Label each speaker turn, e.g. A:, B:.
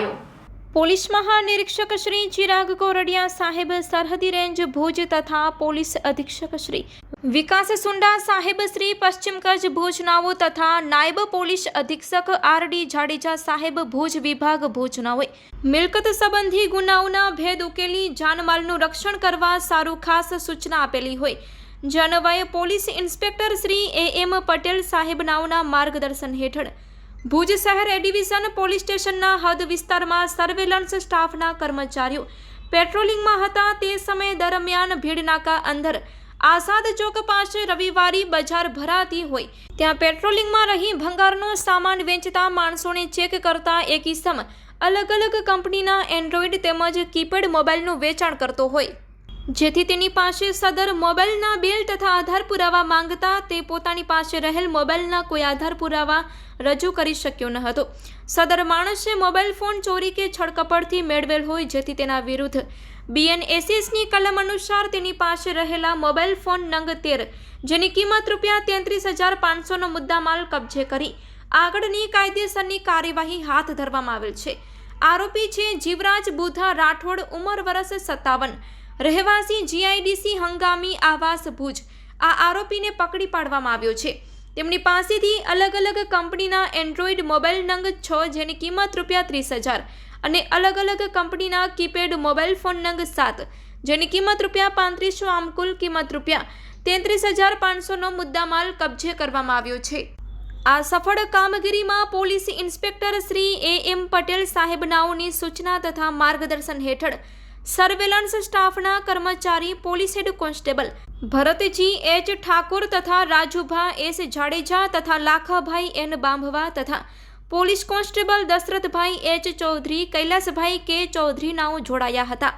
A: કરાયો। પોલીસ મહાનિરીક્ષક શ્રી ચિરાગ કોરડિયા સાહેબ સરહદી રેન્જ ભુજ તથા પોલીસ અધિક્ષક શ્રી વિકાસ સુંડા સાહેબ શ્રી પશ્ચિમ કચ્છ ભુજ નાઓ તથા નાયબ પોલીસ અધિક્ષક આર.ડી. જાડેજા સાહેબ ભુજ વિભાગ ભુજ નાઓએ મિલકત સંબંધી ગુનાઓના ભેદ ઉકેલી જાનમાલનું રક્ષણ કરવા સારું ખાસ સૂચના આપેલી હોય જે અન્વયે પોલીસ ઇન્સ્પેક્ટર શ્રી એ.એમ. પટેલ સાહેબ નાઓના માર્ગદર્શન હેઠળ ભુજ શહેર એ ડિવિઝન પોલીસ સ્ટેશનના હદ વિસ્તારમાં સર્વેલન્સ સ્ટાફના કર્મચારીઓ પેટ્રોલિંગમાં હતા। તે સમય દરમિયાન ભીડ નાકા અંદર આઝાદ ચોક પાસે રવિવારી બજાર ભરાતી હોય ત્યાં પેટ્રોલિંગમાં રહી ભંગારનો સામાન વેચતા માણસોને ચેક કરતા એક ઇસમ અલગ અલગ કંપનીના એન્ડ્રોઈડ તેમજ કીપેડ મોબાઈલનું વેચાણ કરતો હોય જેથી તેની પાસે સદર મોબાઈલના બિલ તથા આધાર પુરાવા માંગતા તે પોતાની પાસે રહેલ મોબાઈલના કોઈ આધાર પુરાવા રજૂ કરી શક્યો ન હતો। સદર માણસે મોબાઈલ ફોન ચોરી કે છળકપટથી મેળવેલ હોય જેથી તેના વિરુદ્ધ BNSSની કલમ અનુસાર તેની પાસે રહેલા મોબાઈલ ફોન નંગ 13 જેની કિંમત ₹33,500નો મુદ્દામાલ કબજે કરી આગળની કાયદેસરની કાર્યવાહી હાથ ધરવામાં આવેલ છે। આરોપી છે જીવરાજ બુધા રાઠોડ, ઉંમર વર્ષ 57, રહેવાસી GIDC હંગામી આવાસ ભુજ। આ આરોપીને પકડી પાડવામાં આવ્યો છે। તેમની પાસેથી અલગ અલગ કંપનીના એન્ડ્રોઈડ મોબાઈલ નંગ 6 જેની કિંમત ₹30,000 અને અલગ અલગ કંપનીના કીપેડ મોબાઈલ ફોન નંગ 7 જેની કિંમત ₹3500 આમ કુલ કિંમત ₹33,500નો મુદ્દામાલ કબજે કરવામાં આવ્યો છે। આ સફળ કામગીરીમાં પોલીસ ઇન્સ્પેક્ટર શ્રી એ.એમ. પટેલ સાહેબ નાઓની સૂચના તથા માર્ગદર્શન હેઠળ સર્વેલન્સ સ્ટાફના કર્મચારી police head constable Bharatji H. Thakor તથા રાજુભા એસ. જાડેજા તથા લાખાભાઈ એન. બાંભવા તથા police constable Dashrathbhai H. Chaudhari, Kailasbhai K. Chaudhari નાઓ જોડાયા હતા।